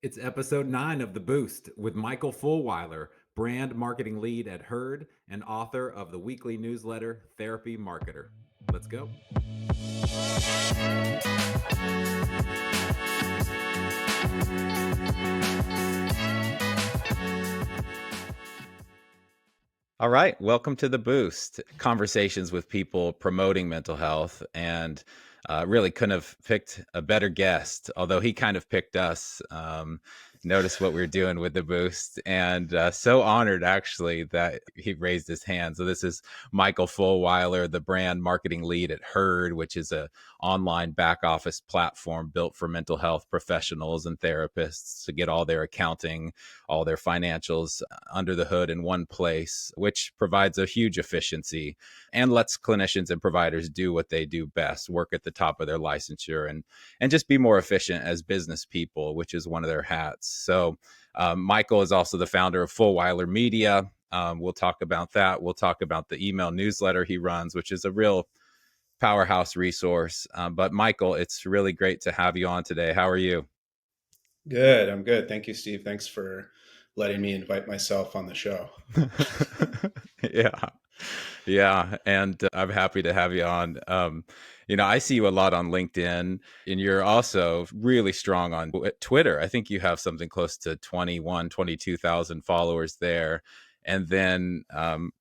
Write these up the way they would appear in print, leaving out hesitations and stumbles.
It's episode 9 of The Boost with Michael Fulwiler, brand marketing lead at Herd and author of the weekly newsletter Therapy Marketer. Let's go. All right, welcome to The Boost. Conversations with people promoting mental health, and really couldn't have picked a better guest, although he kind of picked us. Notice what we're doing with The Boost, and so honored actually that he raised his hand. So this is Michael Fulwiler, the brand marketing lead at Herd, which is a online back office platform built for mental health professionals and therapists to get all their accounting, all their financials under the hood in one place, which provides a huge efficiency and lets clinicians and providers do what they do best, work at the top of their licensure and just be more efficient as business people, which is one of their hats. So Michael is also the founder of Fulwiler Media. We'll talk about that. We'll talk about the email newsletter he runs, which is a real powerhouse resource. But Michael, it's really great to have you on today. How are you? Good. I'm good. Thank you, Steve. Thanks for letting me invite myself on the show. Yeah. Yeah. And I'm happy to have you on. I see you a lot on LinkedIn, and you're also really strong on Twitter. I think you have something close to 22,000 followers there. And then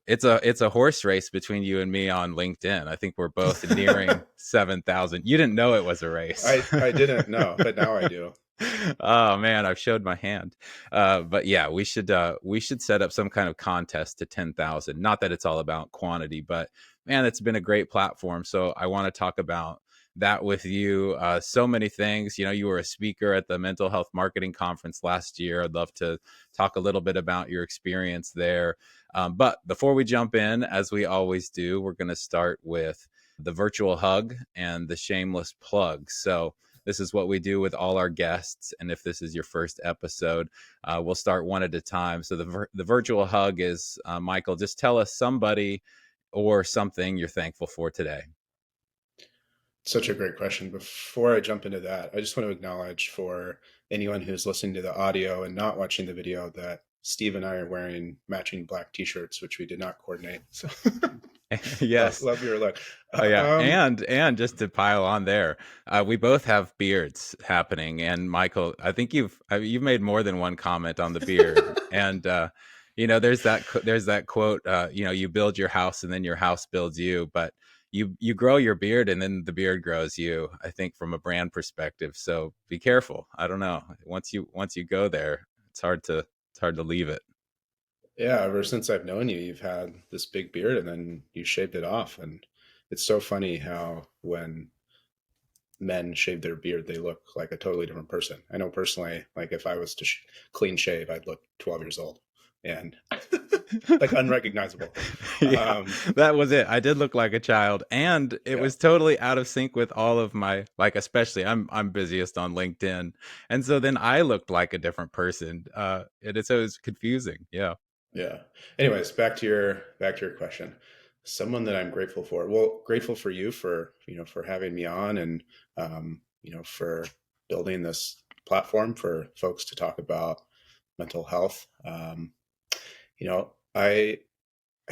it's a horse race between you and me on LinkedIn. I think we're both nearing 7,000. You didn't know it was a race. I didn't know, but now I do. Oh man, I've showed my hand. But yeah, we should set up some kind of contest to 10,000. Not that it's all about quantity, but man, it's been a great platform. So I want to talk about that with you. So many things. You were a speaker at the Mental Health Marketing Conference last year. I'd love to talk a little bit about your experience there. But before we jump in, as we always do, we're going to start with the virtual hug and the shameless plug. So this is what we do with all our guests. And if this is your first episode, we'll start one at a time. So the virtual hug is, Michael, just tell us somebody or something you're thankful for today. Such a great question. Before I jump into that, I just want to acknowledge for anyone who's listening to the audio and not watching the video that Steve and I are wearing matching black t-shirts, which we did not coordinate. So Yes. love your look. Oh yeah, Um, and just to pile on there, we both have beards happening, and Michael, I think you've made more than one comment on the beard, and there's that quote, you build your house and then your house builds you, but you grow your beard and then the beard grows you. I think from a brand perspective, so be careful. I don't know, once you go there, it's hard to leave it. yeah, ever since I've known you, you've had this big beard and then you shaved it off. And it's so funny how when men shave their beard, they look like a totally different person. I know personally, like if I was to clean shave, I'd look 12 years old and like unrecognizable. Yeah, Um, that was it. I did look like a child, and it yeah, was totally out of sync with all of my, like, especially I'm busiest on LinkedIn, and so then I looked like a different person. So it was confusing. Yeah. yeah. Anyways, back to your question. Someone that I'm grateful for. Well, grateful for you for having me on and for building this platform for folks to talk about mental health. I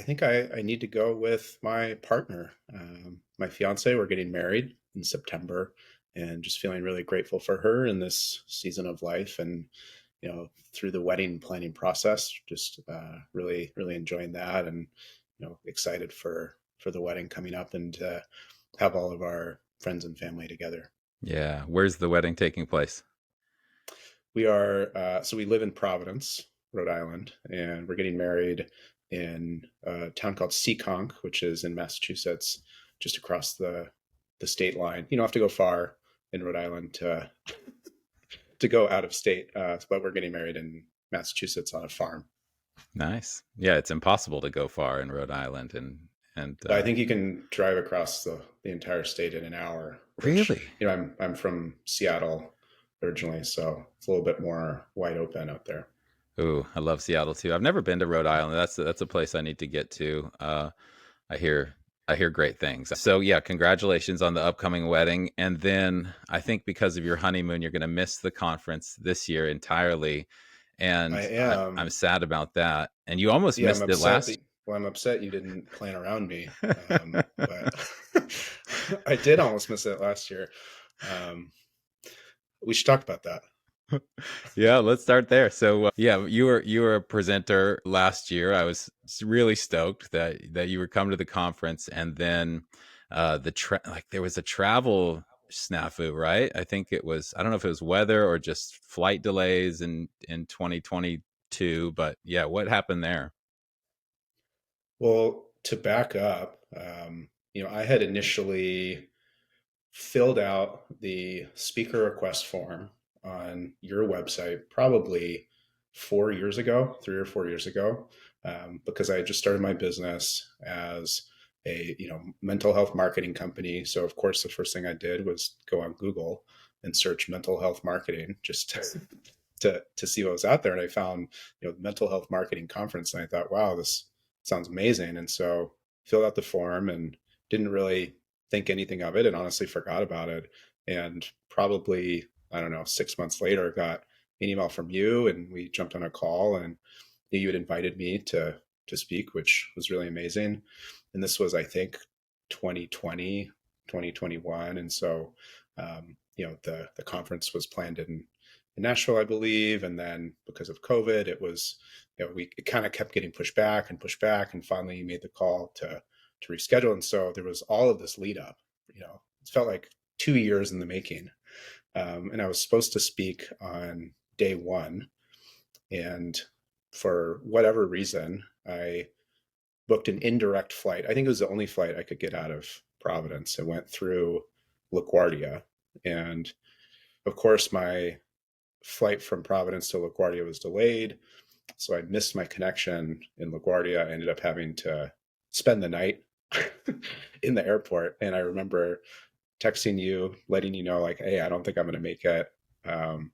think I need to go with my partner, my fiance. We're getting married in September, and just feeling really grateful for her in this season of life, and through the wedding planning process, just really really enjoying that, and excited for the wedding coming up and have all of our friends and family together. Yeah. Where's the wedding taking place? We live in Providence, Rhode Island, and we're getting married in a town called Seekonk, which is in Massachusetts, just across the state line. You don't have to go far in Rhode Island to go out of state, but we're getting married in Massachusetts on a farm. Nice. Yeah, it's impossible to go far in Rhode Island, and I think you can drive across the entire state in an hour, which really. I'm from Seattle originally, so it's a little bit more wide open out there. Ooh, I love Seattle too. I've never been to Rhode Island. That's a place I need to get to. I hear I hear great things. So yeah, congratulations on the upcoming wedding. And then I think because of your honeymoon, you're going to miss the conference this year entirely. I And I'm am. sad about that. And you almost Yeah, I'm missed it upset last. that. Well, I'm upset you didn't plan around me. But I did almost miss it last year. Um, we should talk about that. Yeah, let's start there. So yeah, you were a presenter last year. I was really stoked that you were coming to the conference, and then like there was a travel snafu, right? I think it was, I don't know if it was weather or just flight delays in 2022, but yeah, what happened there? Well, to back up, I had initially filled out the speaker request form on your website probably 4 years ago, 3 or 4 years ago, because I had just started my business as a mental health marketing company. So of course, the first thing I did was go on Google and search mental health marketing just to see what was out there, and I found the mental health marketing conference, and I thought, wow, this sounds amazing. And so filled out the form and didn't really think anything of it, and honestly forgot about it. And probably, I don't know, 6 months later, got an email from you, and we jumped on a call, and you had invited me to speak, which was really amazing. And this was, I think, 2020, 2021. And so the conference was planned in Nashville, I believe. And then because of COVID, it was, it kind of kept getting pushed back and pushed back. And finally, you made the call to reschedule. And so there was all of this lead up. It felt like 2 years in the making. And I was supposed to speak on day one. And for whatever reason, I booked an indirect flight. I think it was the only flight I could get out of Providence. It went through LaGuardia. And of course, my flight from Providence to LaGuardia was delayed. So I missed my connection in LaGuardia. I ended up having to spend the night in the airport. And I remember texting you, letting you know, like, hey, I don't think I'm going to make it. And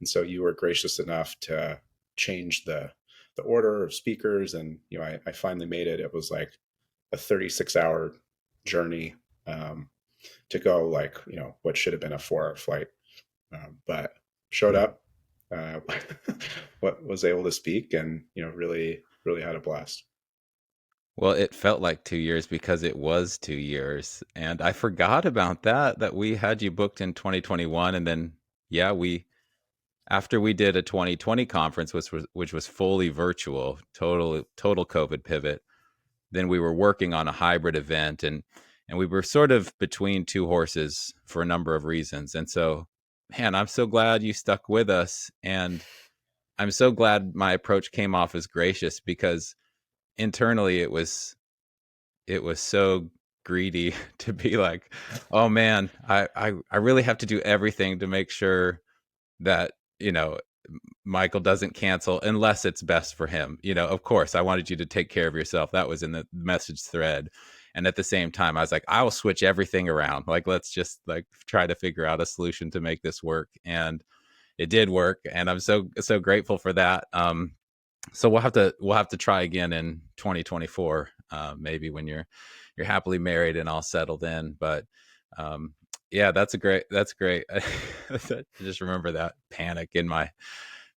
so you were gracious enough to change the order of speakers, and I finally made it. It was like a 36-hour journey to go, like what should have been a 4-hour flight, but showed Hmm. up, uh, what was able to speak, and really really had a blast. Well, it felt like 2 years because it was 2 years. And I forgot about that we had you booked in 2021. And then, yeah, after we did a 2020 conference, which was fully virtual, total COVID pivot, then we were working on a hybrid event, and we were sort of between two horses for a number of reasons. And so, man, I'm so glad you stuck with us, and I'm so glad my approach came off as gracious because internally it was so greedy to be like, oh man, I really have to do everything to make sure that you know Michael doesn't cancel unless it's best for him. Of course, I wanted you to take care of yourself. That was in the message thread. And at the same time, I was like, I will switch everything around. Like, let's just like try to figure out a solution to make this work. And it did work. And I'm so grateful for that. So we'll have to try again in 2024, maybe when you're happily married and all settled in. But um, yeah, that's great. I just remember that panic in my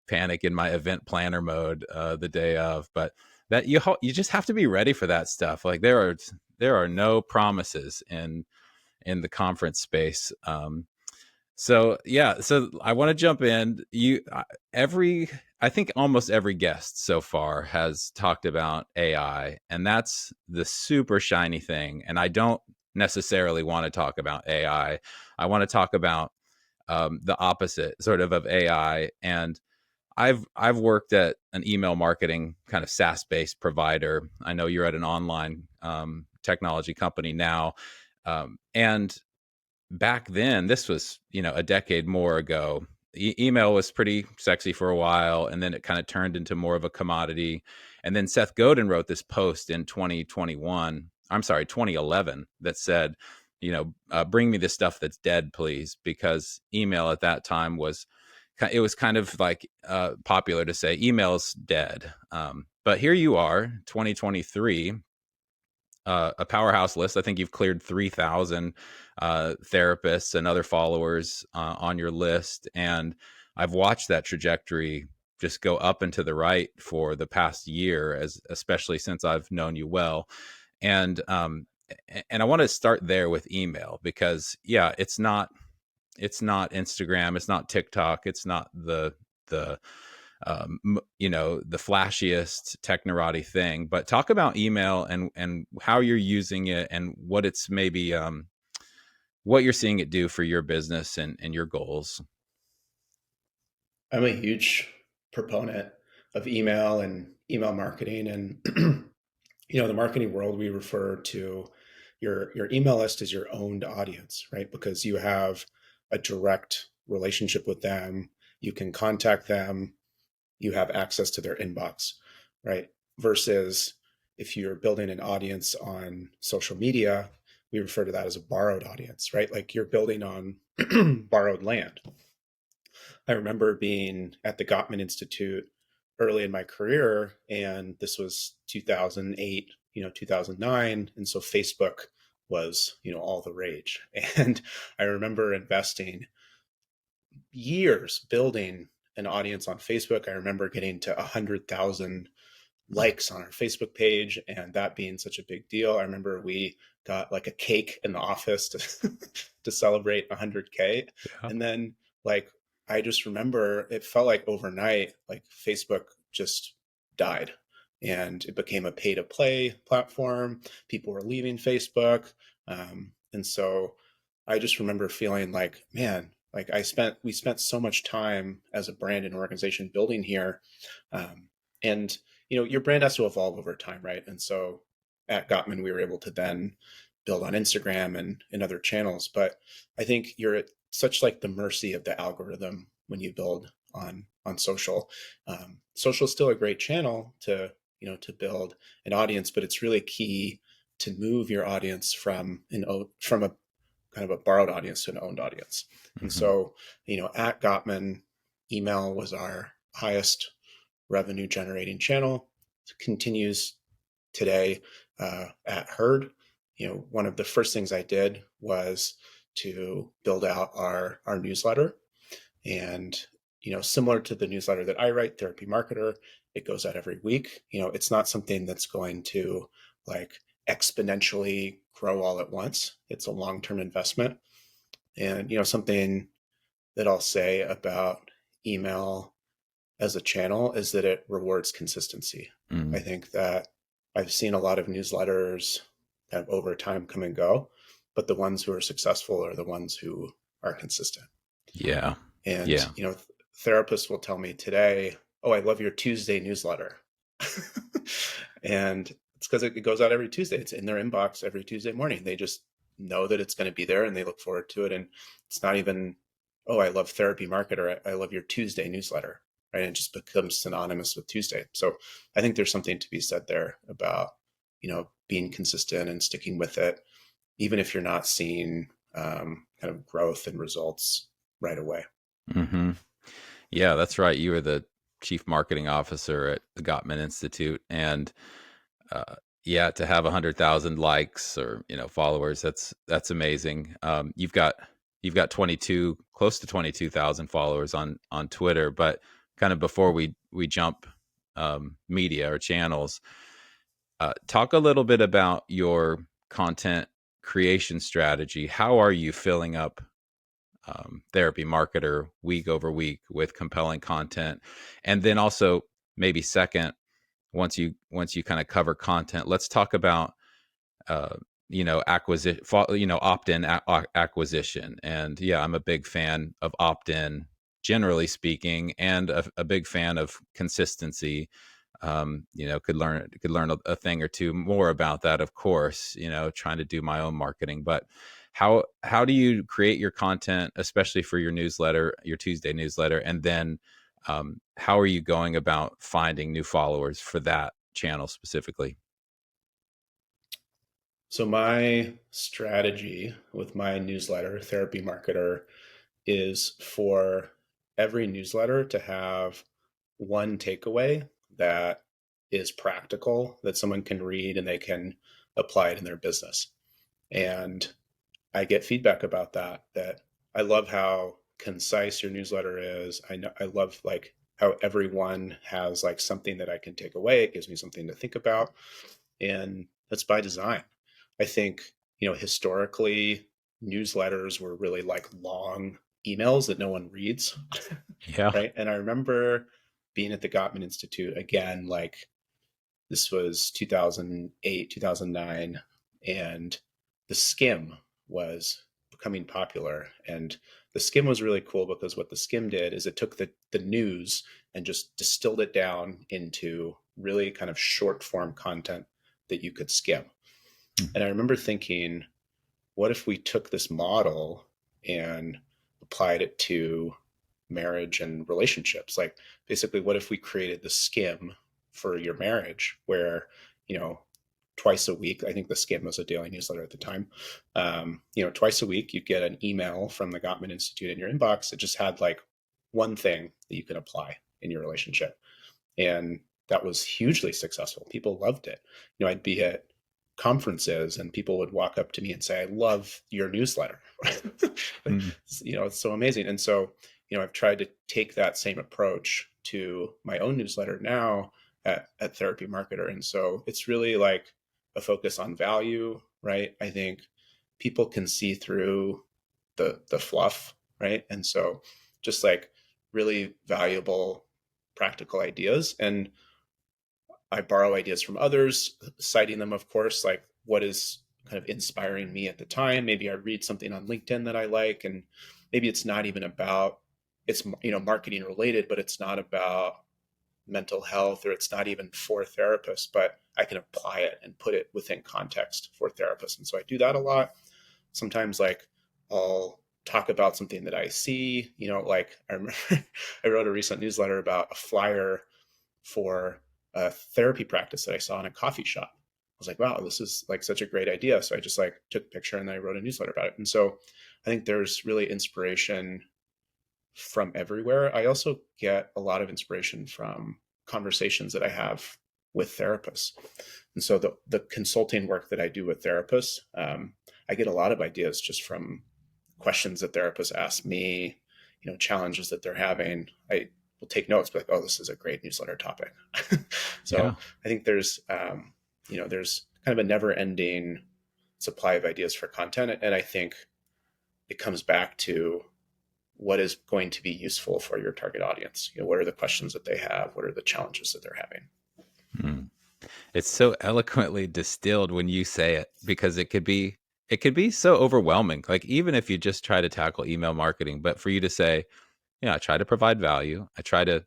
event planner mode the day of. But that you just have to be ready for that stuff. Like there are no promises in the conference space. So yeah, so I want to jump in. Every I think almost every guest so far has talked about AI, and that's the super shiny thing. And I don't necessarily want to talk about AI. I want to talk about the opposite sort of AI. And I've worked at an email marketing kind of SaaS based provider. I know you're at an online technology company now, and back then, this was a decade more ago. Email was pretty sexy for a while, and then it kind of turned into more of a commodity. And then Seth Godin wrote this post in 2021. I'm sorry, 2011, that said, bring me the stuff that's dead, please, because email at that time it was kind of like popular to say email's dead. But here you are, 2023, a powerhouse list. I think you've cleared 3,000 therapists and other followers on your list, and I've watched that trajectory just go up and to the right for the past year, as especially since I've known you well. And I want to start there with email because yeah, it's not Instagram, it's not TikTok, it's not the the flashiest technorati thing. But talk about email and how you're using it and what it's maybe what you're seeing it do for your business and your goals. I'm a huge proponent of email and email marketing. And, the marketing world, we refer to your email list as your owned audience, right? Because you have a direct relationship with them. You can contact them. You have access to their inbox, right? Versus if you're building an audience on social media, we refer to that as a borrowed audience, right? Like you're building on borrowed land. I remember being at the Gottman Institute early in my career, and this was 2008, 2009. And so Facebook was, all the rage. And I remember investing years building an audience on Facebook. I remember getting to 100,000 likes on our Facebook page, and that being such a big deal. I remember we got like a cake in the office to to celebrate 100K. Yeah. And then like I just remember it felt like overnight like Facebook just died and it became a pay to play platform. People were leaving Facebook. And so I just remember feeling like, man, like we spent so much time as a brand and organization building here. And your brand has to evolve over time, right? And so at Gottman, we were able to then build on Instagram and other channels. But I think you're at such like the mercy of the algorithm when you build on social. Social is still a great channel to build an audience, but it's really key to move your audience from a kind of a borrowed audience to an owned audience. And Hmm. so, at Gottman, email was our highest revenue generating channel. It continues today at Herd. One of the first things I did was to build out our newsletter. And, similar to the newsletter that I write, Therapy Marketer, it goes out every week. It's not something that's going to like exponentially grow all at once. It's a long-term investment. And, something that I'll say about email as a channel is that it rewards consistency. I Mm. think that I've seen a lot of newsletters kind of over time come and go, but the ones who are successful are the ones who are consistent. Yeah. And, Yeah. therapists will tell me today, oh, I love your Tuesday newsletter. And it's because it goes out every Tuesday. It's in their inbox every Tuesday morning. They just know that it's going to be there and they look forward to it. And it's not even, oh, I love Therapy Marketer. I love your Tuesday newsletter. Right. And it just becomes synonymous with Tuesday. So I think there's something to be said there about, being consistent and sticking with it, even if you're not seeing kind of growth and results right away. Hmm. Yeah, that's right. You were the chief marketing officer at the Gottman Institute, and uh, yeah, to have 100,000 likes or followers, that's amazing. You've got 22, close to 22,000 followers on Twitter. But kind of before we jump media or channels, talk a little bit about your content creation strategy. How are you filling up Therapy Marketer week over week with compelling content? And then also maybe second, once you kind of cover content, let's talk about uh, acquisition, opt-in acquisition. And yeah, I'm a big fan of opt-in, generally speaking, and a big fan of consistency. Could learn a thing or two more about that, of course, trying to do my own marketing. But how do you create your content, especially for your newsletter, your Tuesday newsletter? And then how are you going about finding new followers for that channel specifically? So my strategy with my newsletter, Therapy Marketer, is for every newsletter to have one takeaway that is practical that someone can read and they can apply it in their business. And I get feedback about that, that I love how concise your newsletter is. I know I love like how everyone has like something that I can take away. It gives me something to think about. And that's by design. I think, historically newsletters were really like long emails that no one reads, Yeah. right? And I remember being at the Gottman Institute again, like this was 2008, 2009, and the skim was becoming popular. And the skim was really cool because what the skim did is it took the news and just distilled it down into really kind of short form content that you could skim. Mm. And I remember thinking, what if we took this model and applied it to marriage and relationships? Like, basically, what if we created the skim for your marriage where, you know, twice a week, I think the skim was a daily newsletter at the time. Twice a week, you get an email from the Gottman Institute in your inbox that just had like one thing that you can apply in your relationship. And that was hugely successful. People loved it. I'd be at conferences and people would walk up to me and say, I love your newsletter. Mm. It's so amazing. And so, I've tried to take that same approach to my own newsletter now at Therapy Marketer. And so it's really like a focus on value, right? I think people can see through the fluff, right? And so just like really valuable practical ideas. And I borrow ideas from others, citing them, of course, like what is kind of inspiring me at the time. Maybe I read something on LinkedIn that I like, and maybe it's not even about it's marketing related, but it's not about mental health, or it's not even for therapists, but I can apply it and put it within context for therapists. And so I do that a lot. Sometimes like I'll talk about something that I see, like I remember I wrote a recent newsletter about a flyer for a therapy practice that I saw in a coffee shop. I was like, wow, this is like such a great idea. So I just like took a picture and then I wrote a newsletter about it. And so I think there's really inspiration from everywhere. I also get a lot of inspiration from conversations that I have with therapists. And so the consulting work that I do with therapists, I get a lot of ideas just from questions that therapists ask me, challenges that they're having. I will take notes, but like, oh, this is a great newsletter topic. Yeah. So I think there's kind of a never ending supply of ideas for content. And I think it comes back to what is going to be useful for your target audience. What are the questions that they have? What are the challenges that they're having? Mm. It's so eloquently distilled when you say it, because it could be so overwhelming. Like, even if you just try to tackle email marketing, but for you to say, yeah, I try to provide value. I try to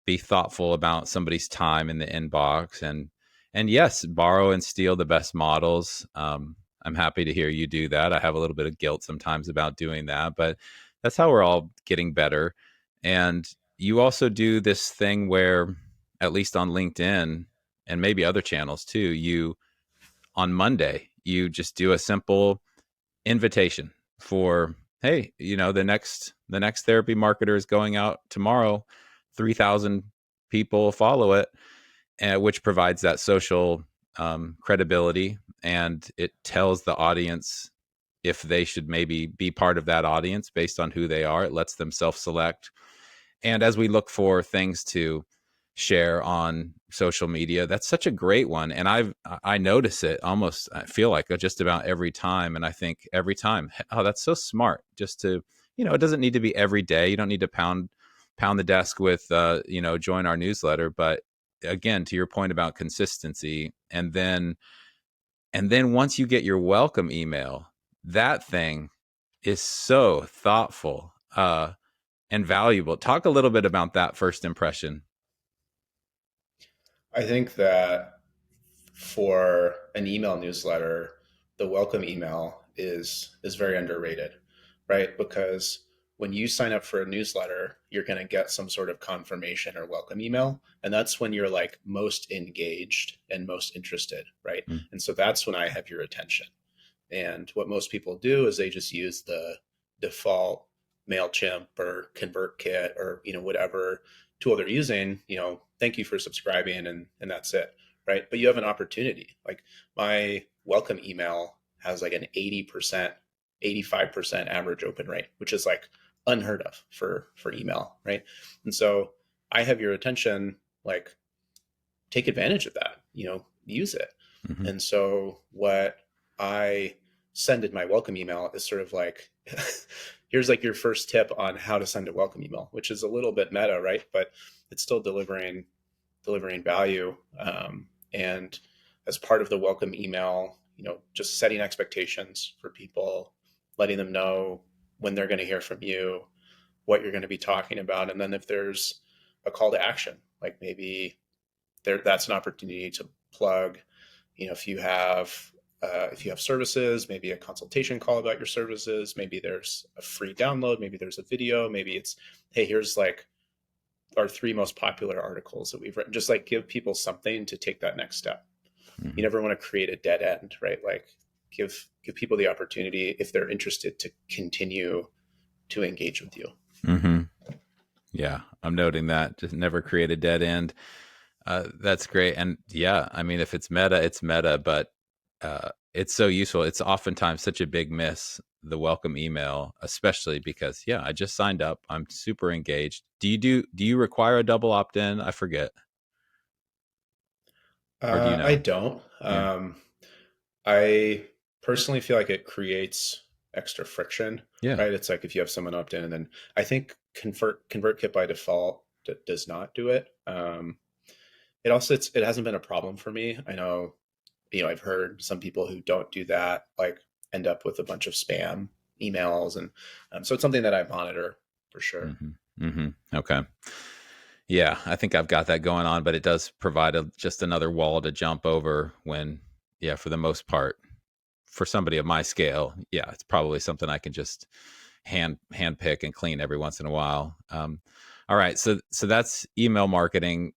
be thoughtful about somebody's time in the inbox, and yes, borrow and steal the best models. I'm happy to hear you do that. I have a little bit of guilt sometimes about doing that, but that's how we're all getting better. And you also do this thing where, at least on LinkedIn and maybe other channels too, you on Monday you just do a simple invitation for, hey, the next therapy marketer is going out tomorrow, 3,000 people follow it, which provides that social credibility, and it tells the audience if they should maybe be part of that audience based on who they are. It lets them self-select. And as we look for things to share on social media, that's such a great one. And I notice it almost, I feel like, just about every time. And I think every time, oh, that's so smart. Just to, it doesn't need to be every day. You don't need to pound the desk with, join our newsletter. But again, to your point about consistency, and then once you get your welcome email, that thing is so thoughtful. And valuable. Talk a little bit about that first impression. I think that for an email newsletter, the welcome email is very underrated, right? Because when you sign up for a newsletter, you're going to get some sort of confirmation or welcome email, and that's when you're like most engaged and most interested, right? Mm. And so that's when I have your attention. And what most people do is they just use the default MailChimp or ConvertKit or whatever tool they're using. Thank you for subscribing, and that's it, right? But you have an opportunity. Like my welcome email has like an 80%, 85% average open rate, which is like unheard of for email, right? And so I have your attention, like take advantage of that, use it. Hmm. And so what I send in my welcome email is sort of like, here's like your first tip on how to send a welcome email, which is a little bit meta, right? But it's still delivering value. And as part of the welcome email, just setting expectations for people, letting them know when they're going to hear from you, what you're going to be talking about. And then if there's a call to action, like maybe that's an opportunity to plug, if you have services, maybe a consultation call about your services, maybe there's a free download, maybe there's a video, maybe it's, hey, here's like our three most popular articles that we've written. Just like give people something to take that next step. You Hmm. never want to create a dead end, right? Like give people the opportunity, if they're interested, to continue to engage with you. Hmm. Yeah, I'm noting that. Just never create a dead end. That's great. And yeah, I mean, if it's meta, it's meta, but it's so useful. It's oftentimes such a big miss, the welcome email, especially because, yeah, I just signed up. I'm super engaged. Do you require a double opt in? I forget. Or do you I know? don't. Yeah. I personally feel like it creates extra friction, Yeah. right? It's like if you have someone opt in, and then I think ConvertKit by default does not do it. It hasn't been a problem for me. I know, I've heard some people who don't do that like end up with a bunch of spam emails, and so it's something that I monitor for sure. Hmm. Hmm. Okay. Yeah, I think I've got that going on, but it does provide just another wall to jump over when, yeah, for the most part, for somebody of my scale, yeah, it's probably something I can just hand pick and clean every once in a while. All right, so that's email marketing,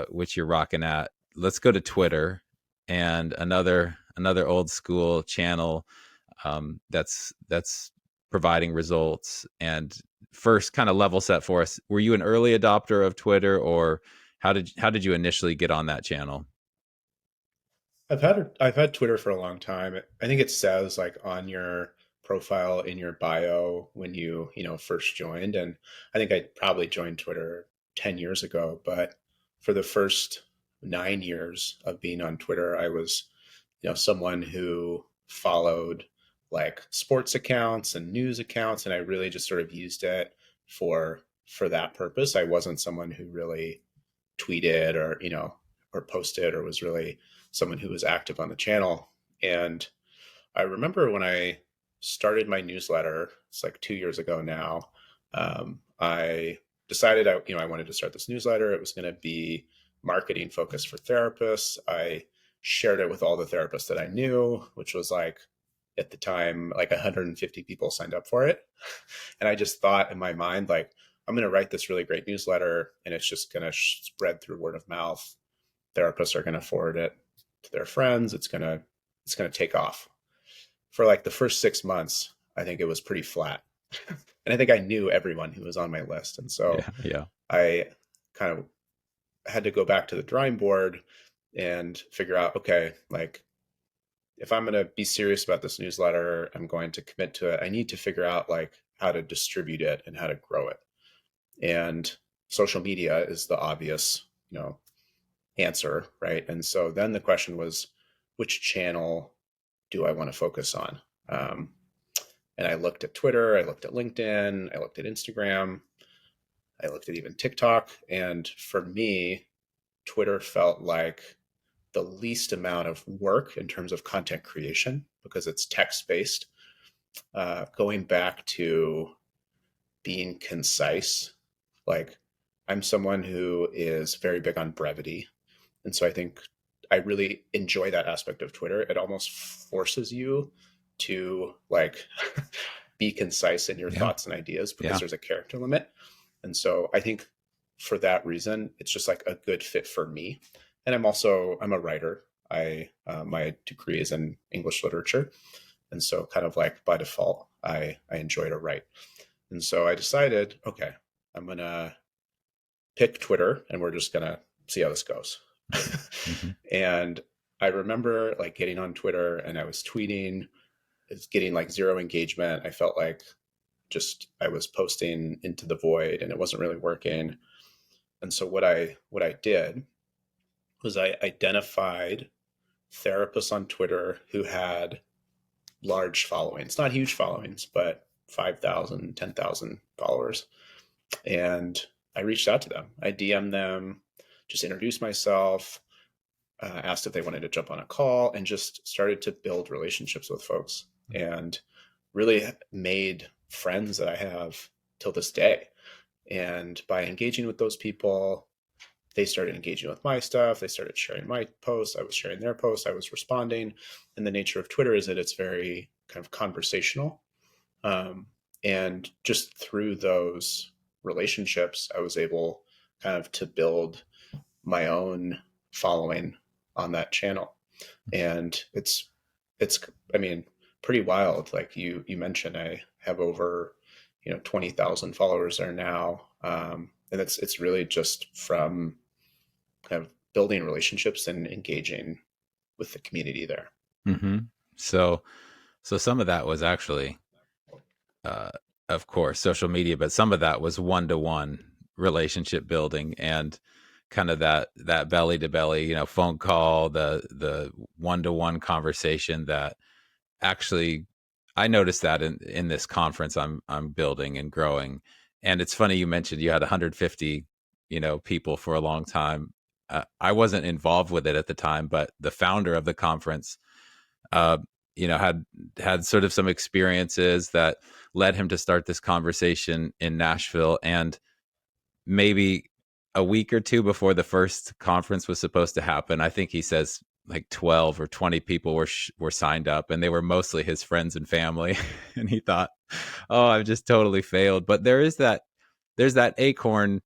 which you're rocking at. Let's go to Twitter and another old school channel, that's providing results. And first, kind of level set for us. Were you an early adopter of Twitter, or how did you initially get on that channel? I've had Twitter for a long time. I think it says like on your profile in your bio when you first joined, and I think I probably joined Twitter 10 years ago, but for the first 9 years of being on Twitter, I was someone who followed like sports accounts and news accounts, and I really just sort of used it for that purpose. I wasn't someone who really tweeted or posted or was really someone who was active on the channel. And I remember when I started my newsletter, it's like 2 years ago now. I decided I wanted to start this newsletter. It was going to be marketing focused for therapists. I shared it with all the therapists that I knew, which was like at the time like 150 people signed up for it. And I just thought in my mind like, I'm going to write this really great newsletter, and it's just going to spread through word of mouth. Therapists are going to forward it to their friends. It's going to take off. For like the first 6 months, I think it was pretty flat. And I think I knew everyone who was on my list. And so Yeah, yeah. I kind of had to go back to the drawing board and figure out, okay, like if I'm going to be serious about this newsletter, I'm going to commit to it. I need to figure out like how to distribute it and how to grow it. And social media is the obvious, answer, right? And so then the question was, which channel do I want to focus on? Um, and I looked at Twitter, I looked at LinkedIn, I looked at Instagram, I looked at even TikTok. And for me, Twitter felt like the least amount of work in terms of content creation because it's text based. Going back to being concise, like I'm someone who is very big on brevity. And so I think I really enjoy that aspect of Twitter. It almost forces you to like be concise in your Yeah, thoughts and ideas because yeah. there's a character limit. And so I think for that reason, it's just like a good fit for me. And I'm a writer. My degree is in English literature, and so kind of like by default, I enjoy to write. And so I decided, okay, I'm gonna pick Twitter, and we're just gonna see how this goes. Hmm. And I remember like getting on Twitter and I was tweeting, it's getting like zero engagement. I felt like just I was posting into the void and it wasn't really working. And so what I did was I identified therapists on Twitter who had large followings, not huge followings, but 5,000, 10,000 followers. And I reached out to them. I DM'd them, just introduced myself, asked if they wanted to jump on a call, and just started to build relationships with folks and really made friends that I have till this day. And by engaging with those people, they started engaging with my stuff. They started sharing my posts. I was sharing their posts. I was responding. And the nature of Twitter is that it's very kind of conversational. Um, and just through those relationships, I was able kind of to build my own following on that channel. And it's I mean, pretty wild. Like you mentioned, I have over 20,000 followers there now. And it's really just from kind of building relationships and engaging with the community there. Hmm. So, so some of that was actually, uh, of course, social media, but some of that was one to one relationship building and kind of that belly to belly, phone call, the one to one conversation that actually I noticed that in this conference I'm building and growing. And it's funny you mentioned you had 150 people for a long time. I wasn't involved with it at the time, but the founder of the conference uh, had sort of some experiences that led him to start this conversation in Nashville. And maybe a week or two before the first conference was supposed to happen, I think he says like 12 or 20 people were signed up, and they were mostly his friends and family. And he thought, "Oh, I've just totally failed." But there's that acorn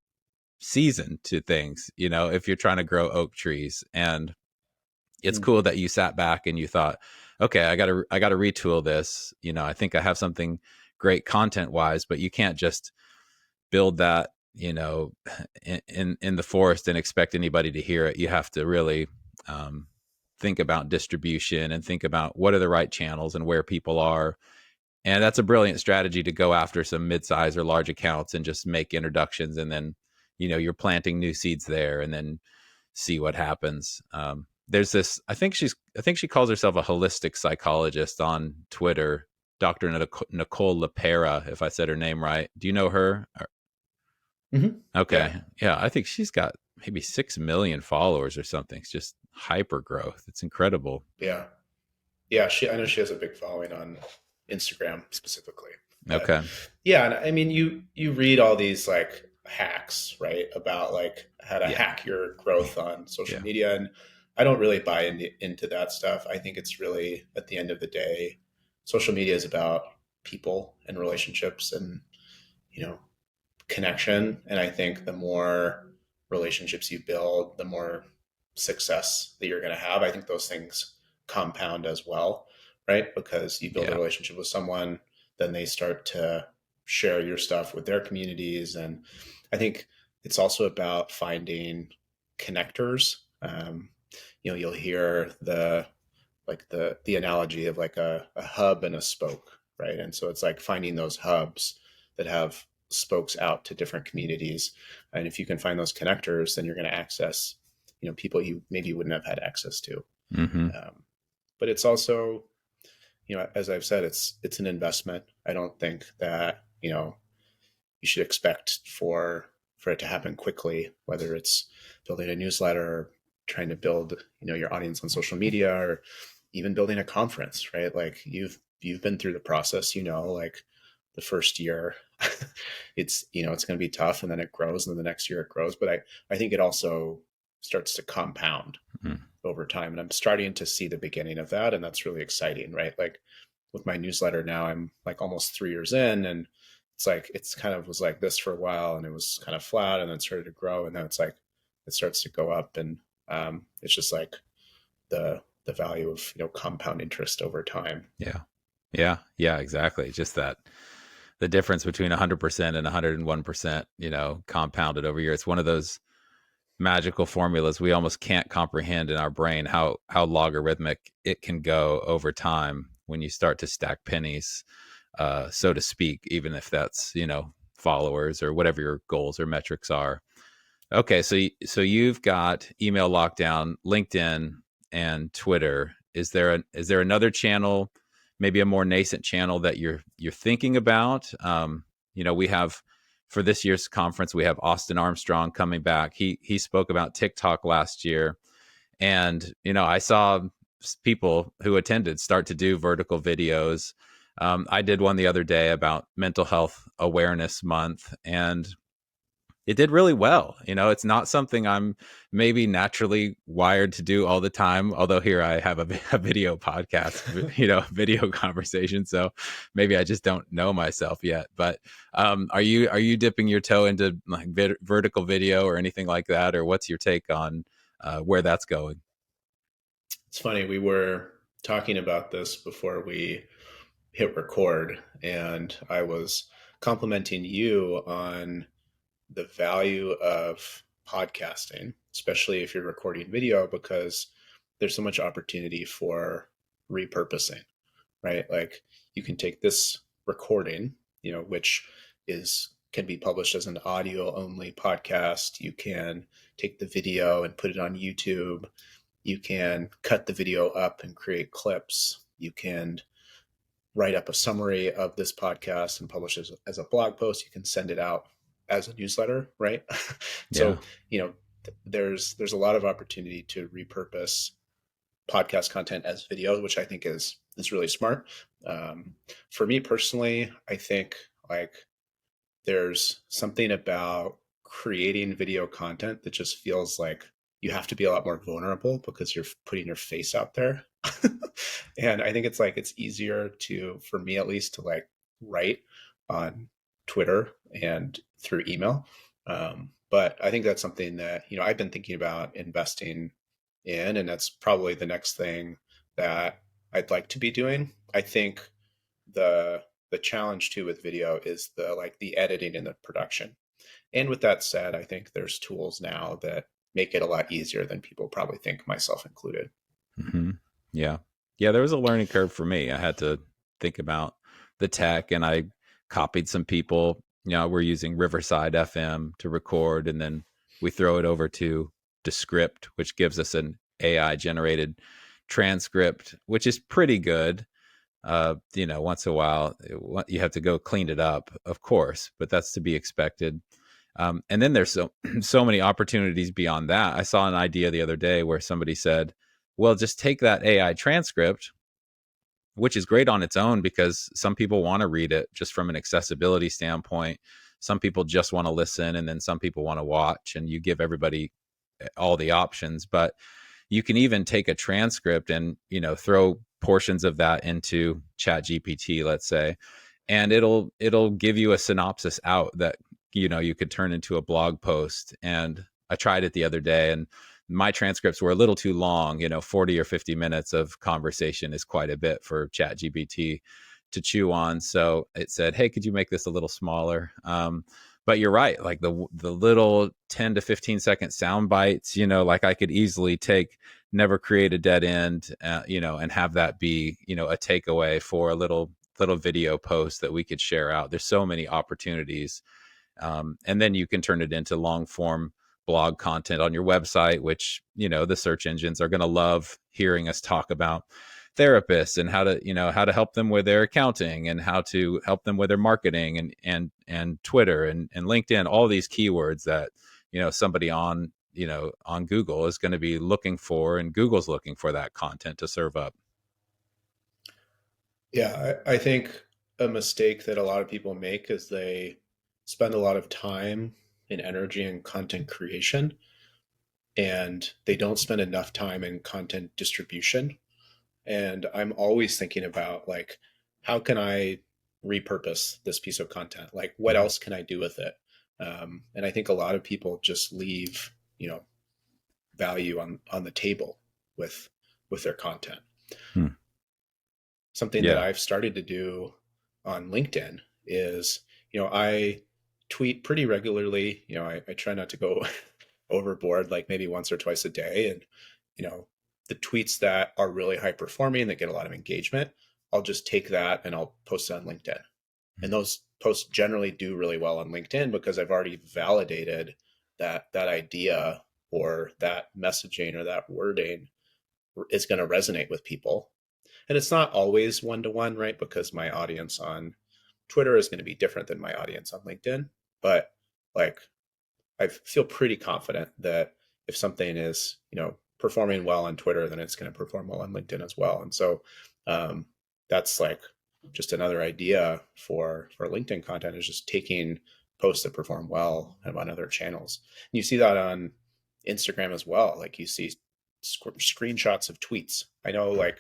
season to things, if you're trying to grow oak trees. And it's Mm. cool that you sat back and you thought, okay, I got to retool this. I think I have something great content wise, but you can't just build that, in the forest and expect anybody to hear it. You have to really think about distribution and think about what are the right channels and where people are. And that's a brilliant strategy to go after some mid-size or large accounts and just make introductions, and then you're planting new seeds there, and then see what happens. There's this. I think she calls herself a holistic psychologist on Twitter, Dr. Nicole LePera, if I said her name right. Do you know her? Mm-hmm. Yeah. Okay, yeah, I think she's got maybe 6 million followers or something. It's just hyper growth. It's incredible. Yeah. Yeah. I know she has a big following on Instagram specifically, but Okay, yeah. And I mean, you read all these like hacks, right? About like how to yeah, hack your growth on social yeah, media. And I don't really buy into that stuff. I think it's really at the end of the day, social media is about people and relationships and, you know, connection. And I think the more relationships you build, the more success that you're going to have. I think those things compound as well, right? Because you build a yeah, relationship with someone, then they start to share your stuff with their communities. And I think it's also about finding connectors. You'll hear the analogy of like a hub and a spoke, right? And so it's like finding those hubs that have spokes out to different communities. And if you can find those connectors, then you're going to access, people you maybe wouldn't have had access to. mm-hmm. But it's also, as I've said, it's an investment. I don't think that, you should expect for it to happen quickly, whether it's building a newsletter or trying to build, your audience on social media, or even building a conference, right? Like you've been through the process, like the first year it's going to be tough, and then it grows, and then the next year it grows. But I think it also starts to compound Mm-hmm. over time, and I'm starting to see the beginning of that, and that's really exciting, right? Like with my newsletter now, I'm like almost 3 years in, and it's like it's kind of was like this for a while, and it was kind of flat, and then started to grow, and then it's like it starts to go up, and it's just like the value of compound interest over time. Yeah, yeah, yeah, exactly. Just that the difference between 100% and 101%, compounded over year. It's one of those magical formulas we almost can't comprehend in our brain how logarithmic it can go over time when you start to stack pennies, so to speak, even if that's, followers or whatever your goals or metrics are. Okay, so you've got email lockdown, LinkedIn, and Twitter. Is there another channel, maybe a more nascent channel that you're thinking about? We have, for this year's conference, we have Austin Armstrong coming back. He spoke about TikTok last year, and I saw people who attended start to do vertical videos. I did one the other day about Mental Health Awareness Month, and it did really well. It's not something I'm maybe naturally wired to do all the time. Although here I have a video podcast, video conversation. So maybe I just don't know myself yet. But are you dipping your toe into like vertical video or anything like that, or what's your take on where that's going? It's funny, we were talking about this before we hit record, and I was complimenting you on the value of podcasting, especially if you're recording video, because there's so much opportunity for repurposing, right? Like you can take this recording, which is can be published as an audio only podcast. You can take the video and put it on YouTube. You can cut the video up and create clips. You can write up a summary of this podcast and publish it as a blog post. You can send it out as a newsletter, right? Yeah. So, there's a lot of opportunity to repurpose podcast content as video, which I think is really smart. For me personally, I think like there's something about creating video content that just feels like you have to be a lot more vulnerable because you're putting your face out there. And I think it's easier to, for me at least, to like write on Twitter and through email. But I think that's something that, I've been thinking about investing in, and that's probably the next thing that I'd like to be doing. I think the the challenge too with video is the editing and the production. And with that said, I think there's tools now that make it a lot easier than people probably think, myself included. Hmm. Yeah. Yeah. There was a learning curve for me. I had to think about the tech, and I copied some people. We're using Riverside FM to record, and then we throw it over to Descript, which gives us an AI generated transcript, which is pretty good. Once in a while, you have to go clean it up, of course, but that's to be expected. And then there's so many opportunities beyond that. I saw an idea the other day where somebody said, well, just take that AI transcript, which is great on its own because some people want to read it just from an accessibility standpoint. Some people just want to listen, and then some people want to watch, and you give everybody all the options. But you can even take a transcript and throw portions of that into Chat GPT, let's say, and it'll give you a synopsis out that you could turn into a blog post. And I tried it the other day, and my transcripts were a little too long. 40 or 50 minutes of conversation is quite a bit for Chat GPT to chew on. So it said, hey, could you make this a little smaller? But you're right, like the little 10 to 15-second sound bites, like I could easily take never create a dead end, and have that be, a takeaway for a little video post that we could share out. There's so many opportunities. And then you can turn it into long form blog content on your website, which, the search engines are going to love hearing us talk about therapists and how to help them with their accounting, and how to help them with their marketing, and Twitter and LinkedIn, all these keywords that, somebody on Google is going to be looking for, and Google's looking for that content to serve up. Yeah, I think a mistake that a lot of people make is they spend a lot of time and energy in content creation, and they don't spend enough time in content distribution. And I'm always thinking about like, how can I repurpose this piece of content? Like, what else can I do with it? And I think a lot of people just leave, value on the table with their content. Hmm. Something that Yeah. I've started to do on LinkedIn is, I tweet pretty regularly. I try not to go overboard, like maybe once or twice a day. And, you know, the tweets that are really high performing, that get a lot of engagement, I'll just take that and I'll post it on LinkedIn. And those posts generally do really well on LinkedIn because I've already validated that idea or that messaging or that wording is going to resonate with people. And it's not always one to one, right? Because my audience on Twitter is going to be different than my audience on LinkedIn. But like, I feel pretty confident that if something is, performing well on Twitter, then it's going to perform well on LinkedIn as well. And so um, that's like just another idea for LinkedIn content, is just taking posts that perform well kind of on other channels. And you see that on Instagram as well. Like you see screenshots of tweets. I know, like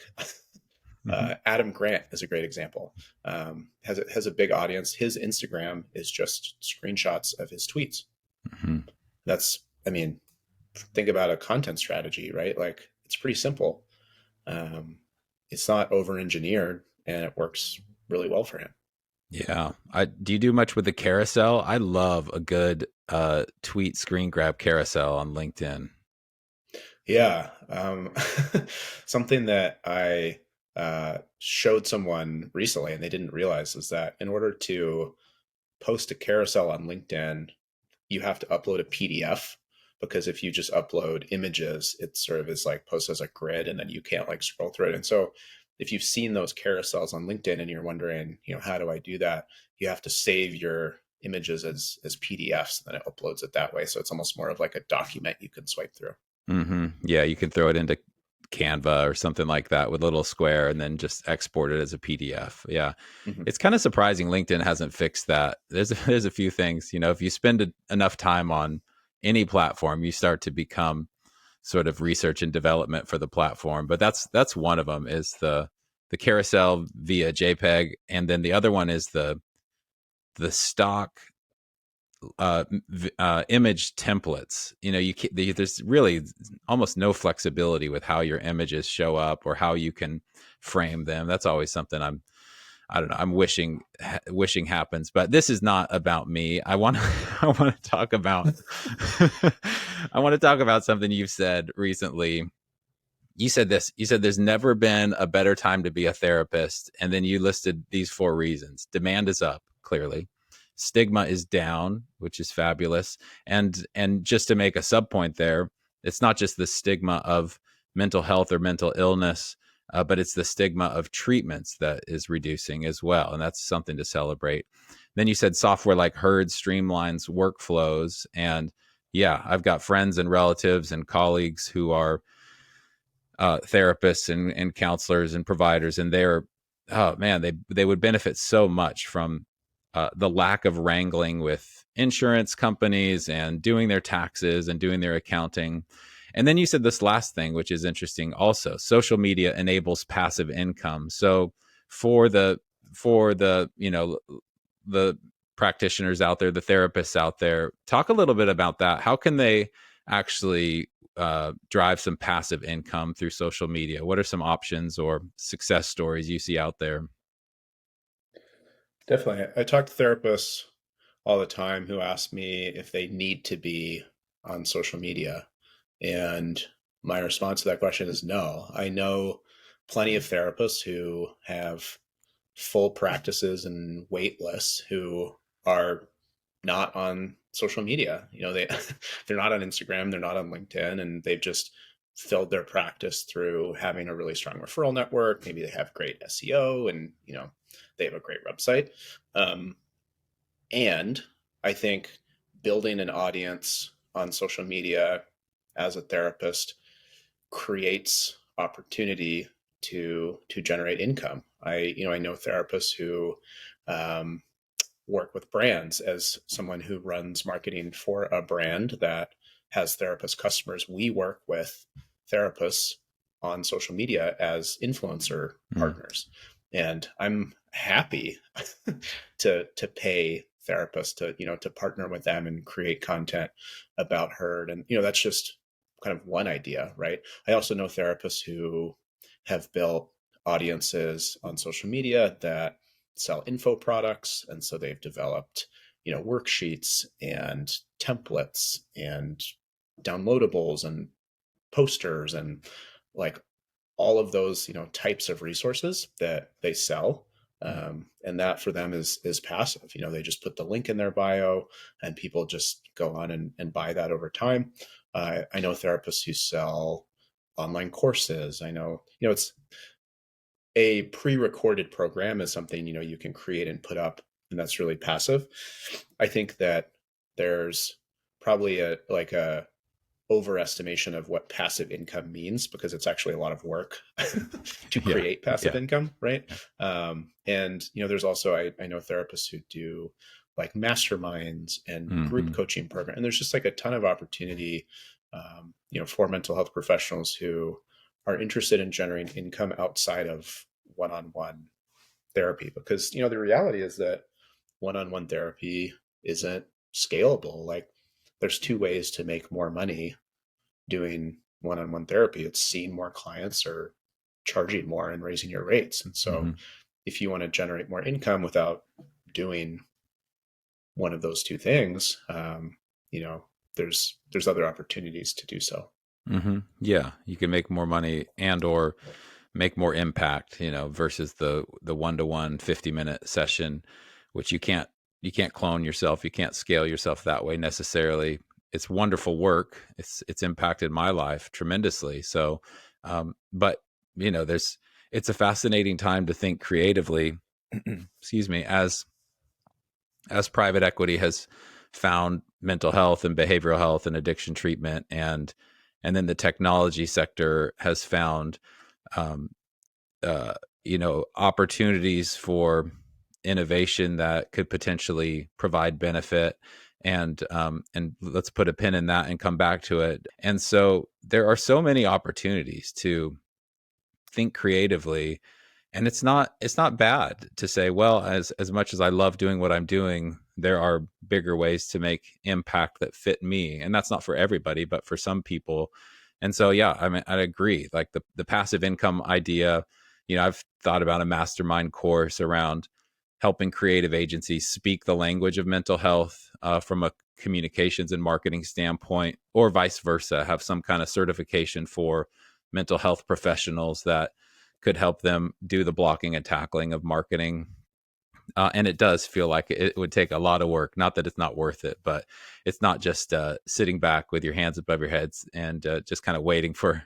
Hmm. Adam Grant is a great example. Has a big audience. His Instagram is just screenshots of his tweets. Hmm. That's, I mean, think about a content strategy, right? Like it's pretty simple. Um, it's not over engineered, and it works really well for him. Yeah. Do you do much with the carousel? I love a good tweet screen grab carousel on LinkedIn. Yeah. Something that I showed someone recently and they didn't realize is that in order to post a carousel on LinkedIn, you have to upload a PDF, because if you just upload images, it sort of is like post as a grid and then you can't like scroll through it. And so if you've seen those carousels on LinkedIn and you're wondering, how do I do that? You have to save your images as PDFs, and then it uploads it that way. So it's almost more of like a document you can swipe through. Yeah, you can throw it into Canva or something like that with a little square and then just export it as a PDF. Yeah. Mhm. It's kind of surprising LinkedIn hasn't fixed that. There's a few things, if you spend enough time on any platform, you start to become sort of research and development for the platform. But that's one of them, is the carousel via JPEG, and then the other one is the stock image templates. There's really almost no flexibility with how your images show up or how you can frame them. That's always something I don't know. I'm wishing happens, but this is not about me. I want to I want to talk about I want to talk about something you've said recently. You said this. You said there's never been a better time to be a therapist, and then you listed these four reasons. Demand is up, clearly. Stigma is down, which is fabulous. And just to make a sub point there, it's not just the stigma of mental health or mental illness, but it's the stigma of treatments that is reducing as well, and that's something to celebrate. Then you said software like Herd streamlines workflows, and yeah, I've got friends and relatives and colleagues who are therapists and counselors and providers, and they're, oh man, they would benefit so much from the lack of wrangling with insurance companies and doing their taxes and doing their accounting. And then you said this last thing, which is interesting also: social media enables passive income. So for the the practitioners out there, the therapists out there, talk a little bit about that. How can they actually drive some passive income through social media? What are some options or success stories you see out there? Definitely. I talk to therapists all the time who ask me if they need to be on social media. And my response to that question is no. I know plenty of therapists who have full practices and wait lists who are not on social media. They they're not on Instagram, they're not on LinkedIn, and they've just filled their practice through having a really strong referral network. Maybe they have great SEO, and they have a great website. Um, and I think building an audience on social media as a therapist creates opportunity to generate income. I know therapists who um, work with brands. As someone who runs marketing for a brand that has therapist customers, we work with therapists on social media as influencer Mm. partners. And I'm happy to pay therapists to partner with them and create content about Herd. And that's just kind of one idea, right? I also know therapists who have built audiences on social media that sell info products, and so they've developed worksheets and templates and downloadables and posters and like all of those, types of resources that they sell. And that for them is passive. They just put the link in their bio and people just go on and buy that over time. I know therapists who sell online courses. I know, it's a pre-recorded program is something, you can create and put up, and that's really passive. I think that there's probably a overestimation of what passive income means, because it's actually a lot of work to Yeah. create passive Yeah. income, right? Yeah. And there's also I know therapists who do like masterminds and group Hmm. coaching program, and there's just like a ton of opportunity, for mental health professionals who are interested in generating income outside of one-on-one therapy, because the reality is that one-on-one therapy isn't scalable. Like, there's two ways to make more money doing one-on-one therapy. It's seeing more clients or charging more and raising your rates. And so Hmm. if you want to generate more income without doing one of those two things, you know, there's other opportunities to do so. Hmm. Yeah, you can make more money and or make more impact, versus the 1-to-1 50-minute session, which you can't clone yourself, you can't scale yourself that way necessarily. It's wonderful work. It's impacted my life tremendously. So, but there's it's a fascinating time to think creatively. Excuse me, as private equity has found mental health and behavioral health and addiction treatment, and then the technology sector has found um, opportunities for innovation that could potentially provide benefit. And let's put a pin in that and come back to it. And so there are so many opportunities to think creatively, and it's not bad to say, well, as much as I love doing what I'm doing, there are bigger ways to make impact that fit me, and that's not for everybody, but for some people. And so, yeah, I mean, I agree, like the passive income idea. I've thought about a mastermind course around helping creative agencies speak the language of mental health, from a communications and marketing standpoint, or vice versa, have some kind of certification for mental health professionals that could help them do the blocking and tackling of marketing. And it does feel like it would take a lot of work. Not that it's not worth it, but it's not just sitting back with your hands above your heads and just kind of waiting for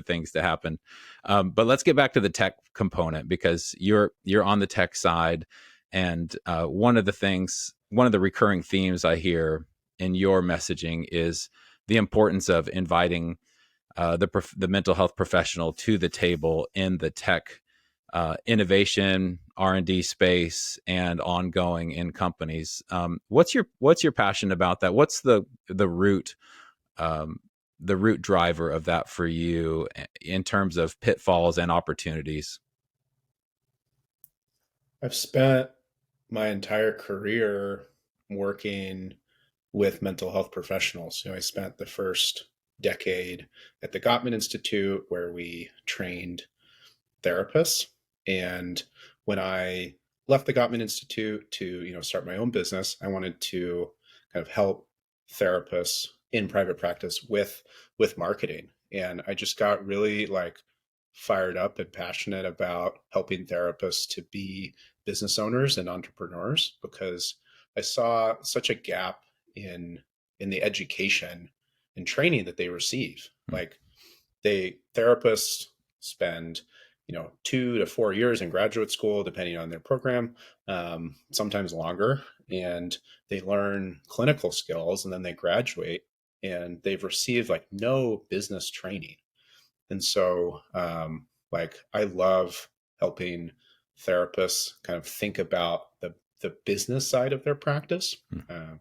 things to happen. But let's get back to the tech component, because you're on the tech side, and one of the recurring themes I hear in your messaging is the importance of inviting the mental health professional to the table in the tech innovation, R&D space, and ongoing in companies. What's your passion about that? What's the root um, the root driver of that for you in terms of pitfalls and opportunities? I've spent my entire career working with mental health professionals. I spent the first decade at the Gottman Institute, where we trained therapists. And when I left the Gottman Institute to, start my own business, I wanted to kind of help therapists in private practice with marketing. And I just got really like fired up and passionate about helping therapists to be business owners and entrepreneurs, because I saw such a gap in the education and training that they receive. Like, therapists spend 2 to 4 years in graduate school depending on their program, sometimes longer, and they learn clinical skills and then they graduate and they've received like no business training. And so like, I love helping therapists kind of think about the business side of their practice. um,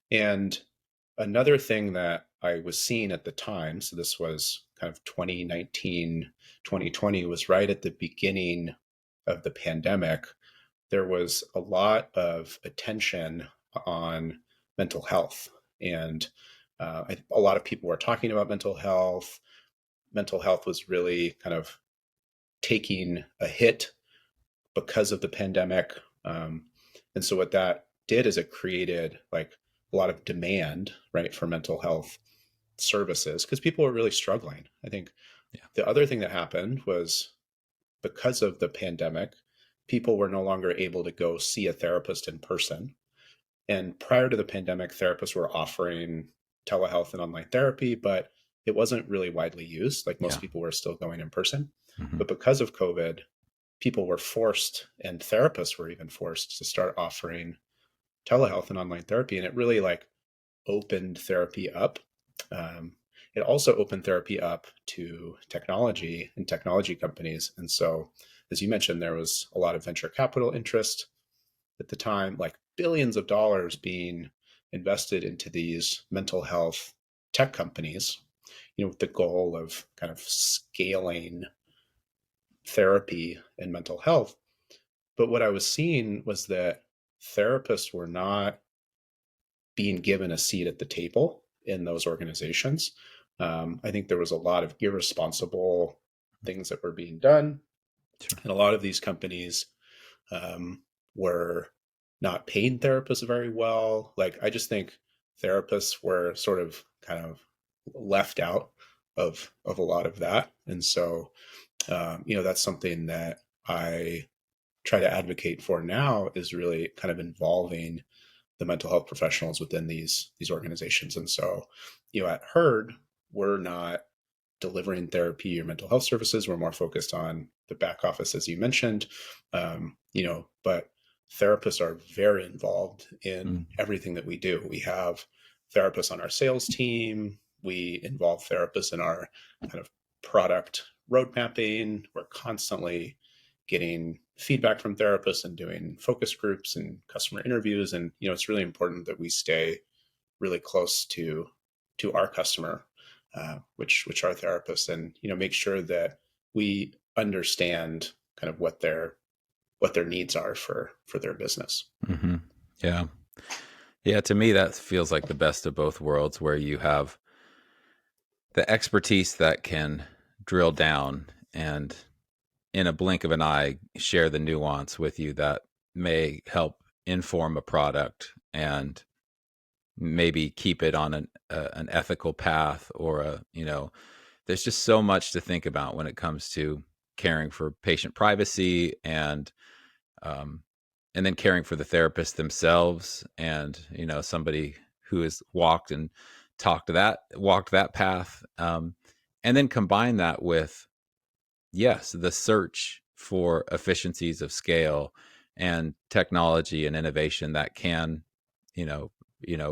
and another thing that I was seeing at the time, so this was kind of 2019, 2020, was right at the beginning of the pandemic. There was a lot of attention on mental health. And a lot of people were talking about mental health. Mental health was really kind of taking a hit because of the pandemic. And so what that did is it created like a lot of demand, right, for mental health services because people were really struggling. I think Yeah. the other thing that happened was because of the pandemic, people were no longer able to go see a therapist in person. And prior to the pandemic, therapists were offering telehealth and online therapy, but it wasn't really widely used. Like most Yeah. people were still going in person. Hmm. But because of COVID, people were forced, and therapists were even forced to start offering telehealth and online therapy. And it really like opened therapy up. Um, it also opened therapy up to technology and technology companies. And so, as you mentioned, there was a lot of venture capital interest at the time, like billions of dollars being invested into these mental health tech companies, with the goal of kind of scaling therapy and mental health. But what I was seeing was that therapists were not being given a seat at the table in those organizations. I think there was a lot of irresponsible things that were being done, Sure. and a lot of these companies were not paying therapists very well. Like, I just think therapists were sort of kind of left out of a lot of that, and so that's something that I try to advocate for now is really kind of involving the mental health professionals within these organizations. And so, at Herd, we're not delivering therapy or mental health services. We're more focused on the back office, as you mentioned. But therapists are very involved in Mm. everything that we do. We have therapists on our sales team. We involve therapists in our kind of product road mapping. We're constantly getting feedback from therapists and doing focus groups and customer interviews. And it's really important that we stay really close to our customer, which are therapists, and make sure that we understand kind of what their needs are for their business. Hmm. Yeah. Yeah. To me, that feels like the best of both worlds, where you have the expertise that can drill down and, in a blink of an eye, share the nuance with you that may help inform a product and maybe keep it on an ethical path, or there's just so much to think about when it comes to caring for patient privacy, um, and then caring for the therapist themselves, and somebody who has walked that path, and then combine that with, yes, the search for efficiencies of scale and technology and innovation that can, you know,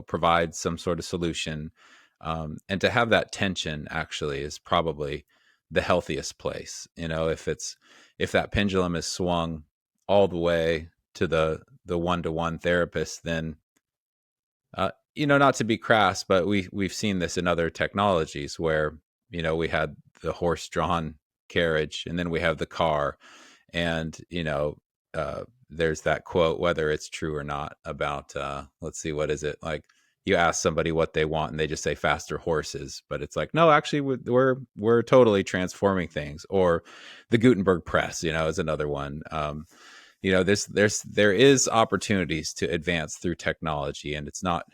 provide some sort of solution. And to have that tension actually is probably the healthiest place. If that pendulum is swung all the way to the one-to-one therapist, then not to be crass, but we've seen this in other technologies where we had the horse-drawn carriage, and then we have the car, and there's that quote, whether it's true or not, about let's see, what is it, like, you ask somebody what they want and they just say faster horses, but it's like, no, actually, we're totally transforming things. Or the Gutenberg press, is another one. There is opportunities to advance through technology, and it's not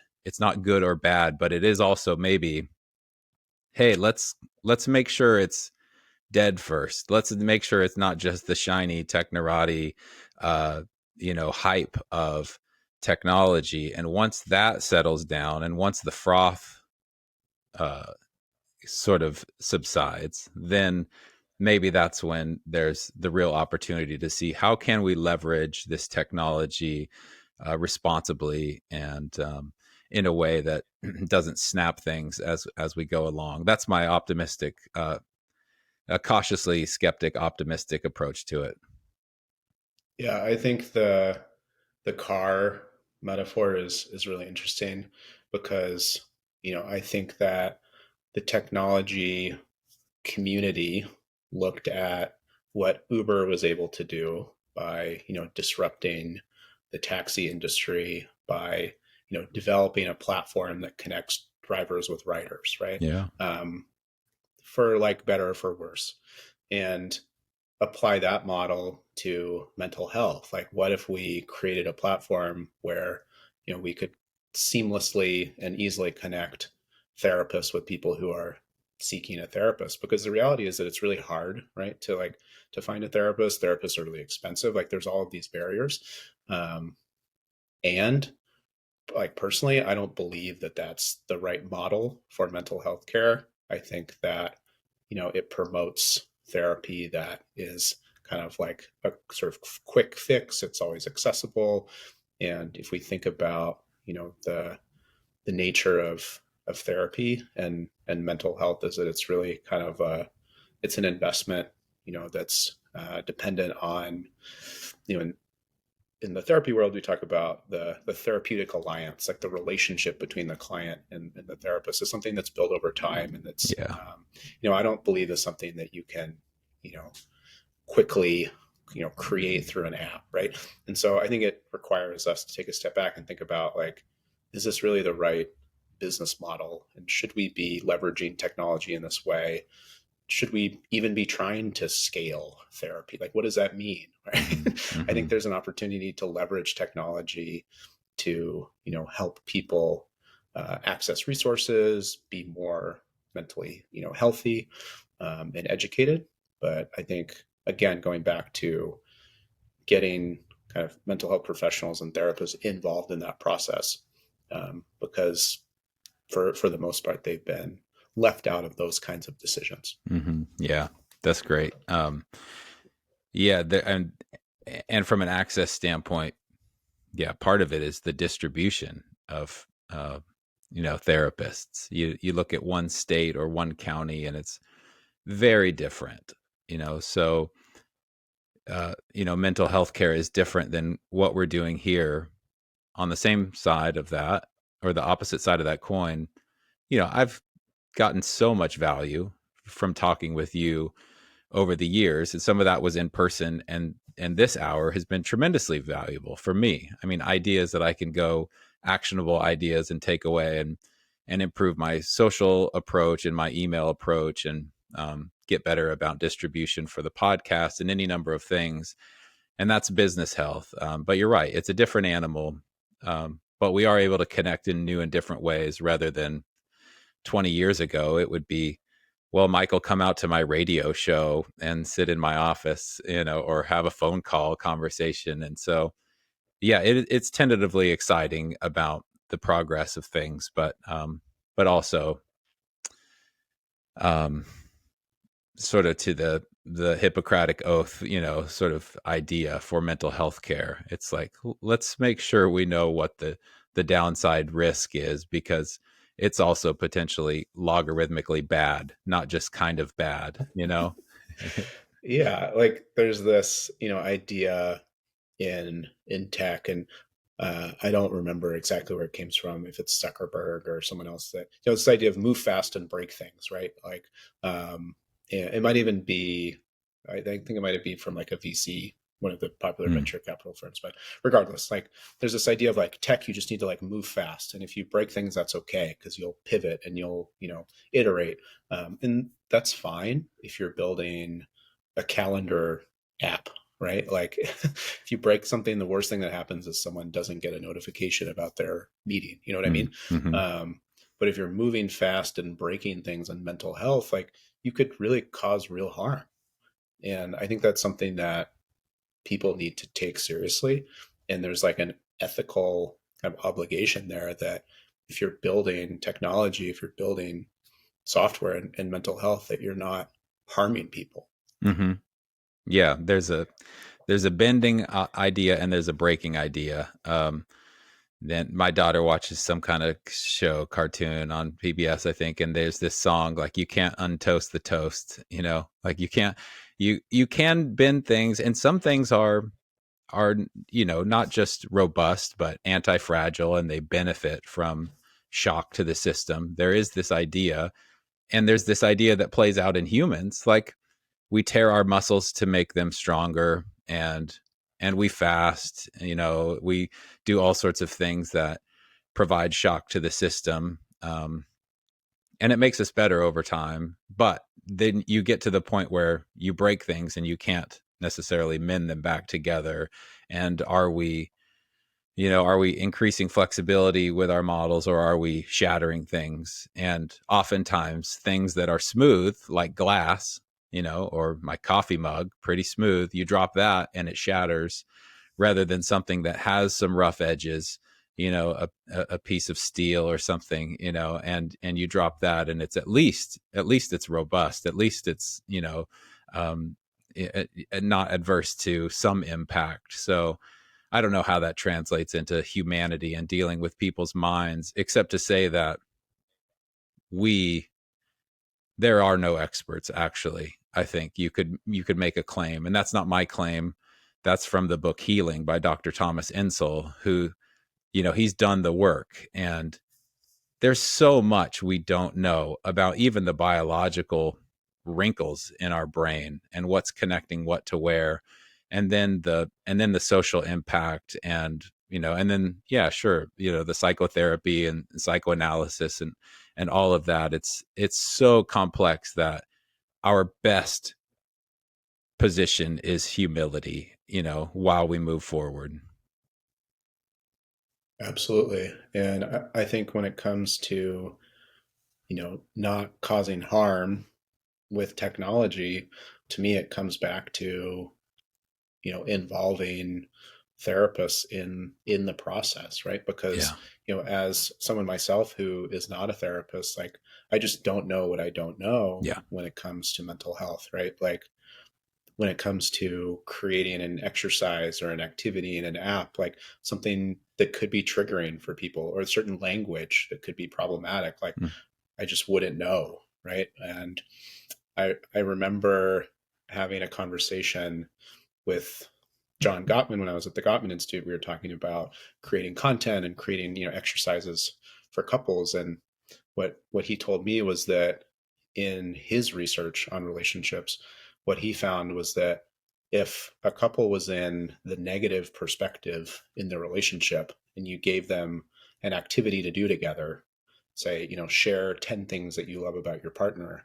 good or bad, but it is also maybe, hey, let's make sure it's dead first. Let's make sure it's not just the shiny technorati, hype of technology. And once that settles down, and once the froth uh, sort of subsides, then maybe that's when there's the real opportunity to see how can we leverage this technology responsibly, and in a way that doesn't snap things as we go along. That's my optimistic, a cautiously skeptic, optimistic approach to it. Yeah, I think the car metaphor is really interesting because I think that the technology community looked at what Uber was able to do by disrupting the taxi industry by developing a platform that connects drivers with riders, right? Yeah. For like better or for worse, and apply that model to mental health. Like, what if we created a platform where we could seamlessly and easily connect therapists with people who are seeking a therapist, because the reality is that it's really hard, right, to like to find a therapist. Therapists are really expensive. Like there's all of these barriers. And like personally, I don't believe that that's the right model for mental health care. I think that, it promotes therapy that is kind of like a sort of quick fix. It's always accessible. And if we think about, the nature of therapy and mental health, is that it's really kind of it's an investment, that's dependent on, in the therapy world, we talk about the therapeutic alliance, like the relationship between the client and the therapist is something that's built over time. And that's, Yeah. I don't believe is something that you can, you know, quickly, create through an app. Right. And so I think it requires us to take a step back and think about like, is this really the right business model? And should we be leveraging technology in this way? Should we even be trying to scale therapy? Like, what does that mean? Right? Hmm. I think Hmm. there's an opportunity to leverage technology to, help people access resources, be more mentally, healthy and educated. But I think, again, going back to getting kind of mental health professionals and therapists involved in that process, because for the most part, they've been left out of those kinds of decisions. Hmm. Yeah, that's great. Yeah, and from an access standpoint, yeah, part of it is the distribution of therapists. You look at one state or one county, and it's very different. So mental health care is different than what we're doing here on the same side of that, or the opposite side of that coin. I've gotten so much value from talking with you over the years, and some of that was in person, and this hour has been tremendously valuable for me. I mean, ideas that I can go, actionable ideas, and take away and improve my social approach and my email approach, and get better about distribution for the podcast and any number of things. And that's business health. But you're right, it's a different animal. But we are able to connect in new and different ways, rather than 20 years ago it would be, well, Michael, come out to my radio show and sit in my office, or have a phone call conversation. And so, yeah, it's tentatively exciting about the progress of things, but also, um, sort of to the Hippocratic oath, sort of idea for mental health care. It's like, let's make sure we know what the downside risk is, because it's also potentially logarithmically bad, not just kind of bad. Yeah, like there's this, idea in tech, and I don't remember exactly where it came from, if it's Zuckerberg or someone else, that this idea of move fast and break things, right? Like, yeah, it might even be, think it might be from like a VC, one of the popular Mm, venture capital firms. But regardless, like there's this idea of like tech, you just need to like move fast, and if you break things, that's okay, because you'll pivot and you'll iterate, and that's fine if you're building a calendar app, right? Like if you break something, the worst thing that happens is someone doesn't get a notification about their meeting. You know what I mm, mean? mhm. But if you're moving fast and breaking things in mental health, like you could really cause real harm. And I think that's something that people need to take seriously. And there's like an ethical kind of obligation there, that if you're building technology, if you're building software and mental health, that you're not harming people. Mhm. Yeah, there's a bending idea, and there's a breaking idea. Then my daughter watches some kind of show, cartoon on PBS, I think, and there's this song like, you can't untoast the toast, like you can't, you can bend things, and some things are not just robust but anti-fragile, and they benefit from shock to the system. There is this idea, and there's this idea that plays out in humans, like we tear our muscles to make them stronger, and we fast, we do all sorts of things that provide shock to the system, and it makes us better over time. But then you get to the point where you break things and you can't necessarily mend them back together. And are we Are we increasing flexibility with our models, or are we shattering things? And oftentimes things that are smooth, like glass, or my coffee mug, pretty smooth, you drop that and it shatters, rather than something that has some rough edges, a piece of steel or something, and you drop that and it's at least it's robust, at least it's, um, not adverse to some impact. So I don't know how that translates into humanity and dealing with people's minds, except to say that we there are no experts. Actually, I think you could make a claim, and that's not my claim. That's from the book Healing by Dr. Thomas Insel, who, he's done the work, and there's so much we don't know about even the biological wrinkles in our brain and what's connecting what to where, and then the social impact, and then, yeah, sure, the psychotherapy and psychoanalysis and all of that. It's so complex that our best position is humility, while we move forward. Absolutely. And I think when it comes to, not causing harm with technology, to me, it comes back to, involving therapists in the process, right? Because, Yeah. as someone myself who is not a therapist, like I just don't know what I don't know Yeah. when it comes to mental health, right? Like when it comes to creating an exercise or an activity in an app, like something that could be triggering for people or a certain language that could be problematic, like Mm. I just wouldn't know, right? And I remember having a conversation with John Gottman when I was at the Gottman Institute. We were talking about creating content and creating, exercises for couples. And what he told me was that in his research on relationships, what he found was that if a couple was in the negative perspective in their relationship and you gave them an activity to do together, say, share 10 things that you love about your partner,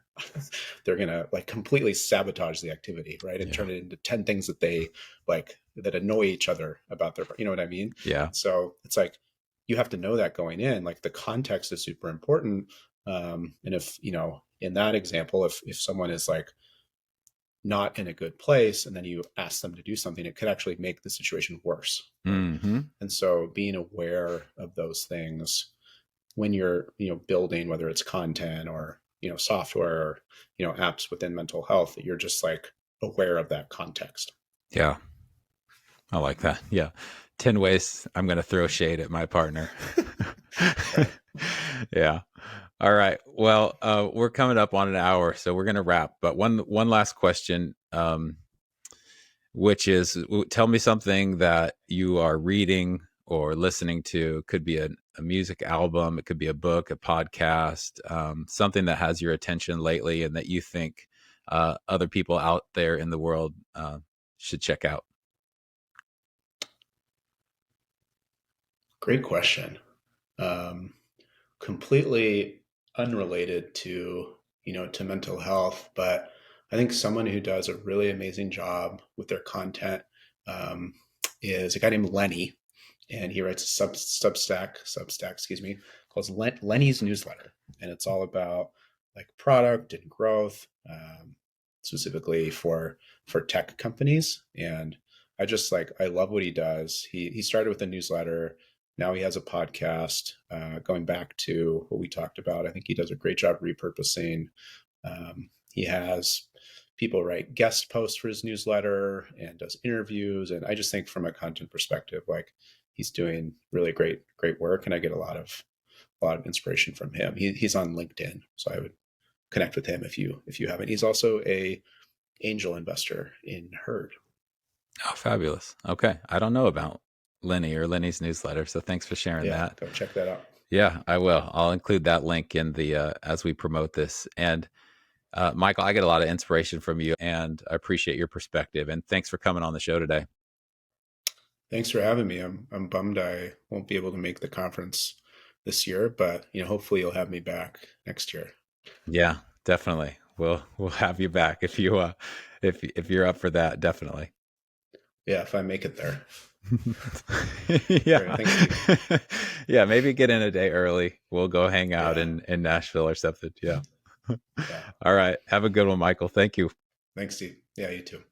they're going to like completely sabotage the activity, right? And Yeah. turn it into 10 things that they like that annoy each other about their, you know what I mean? Yeah. So it's like, you have to know that going in, like the context is super important. And if, in that example, if someone is like not in a good place and then you ask them to do something, it could actually make the situation worse, right? Hmm. And so being aware of those things when you're, building, whether it's content or, software or, apps within mental health, that you're just like aware of that context. Yeah. I like that. Yeah. 10 ways I'm going to throw shade at my partner. Yeah. Yeah. All right. Well, we're coming up on an hour, so we're going to wrap. But one last question, which is, tell me something that you are reading or listening to. It could be a music album, it could be a book, a podcast, something that has your attention lately and that you think other people out there in the world should check out. Great question. Um, Completely unrelated to, to mental health, but I think someone who does a really amazing job with their content is a guy named Lenny, and he writes a Substack, excuse me, called Lenny's Newsletter, and it's all about like product and growth, specifically for tech companies. And I love what he does. He started with a newsletter. Now he has a podcast. Going back to what we talked about, I think he does a great job repurposing. He has people write guest posts for his newsletter and does interviews. And I just think from a content perspective, like he's doing really great work, and I get a lot of inspiration from him. He's on LinkedIn, so I would connect with him if you haven't. He's also a angel investor in Herd. Oh, fabulous. Okay. I don't know about Lenny or Lenny's newsletter, so thanks for sharing Yeah, that. go check that out. Yeah, I will. I'll include that link in the as we promote this. And Michael, I get a lot of inspiration from you, and I appreciate your perspective. And thanks for coming on the show today. Thanks for having me. I'm bummed I won't be able to make the conference this year, but hopefully you'll have me back next year. Yeah, definitely. We'll have you back if you're up for that. Definitely. Yeah, if I make it there. Great. Yeah. Thanks, Steve. Yeah, maybe get in a day early. We'll go hang out Yeah. in Nashville or something. Yeah. Yeah. All right. Have a good one, Michael. Thank you. Thanks, Steve. Yeah, you too.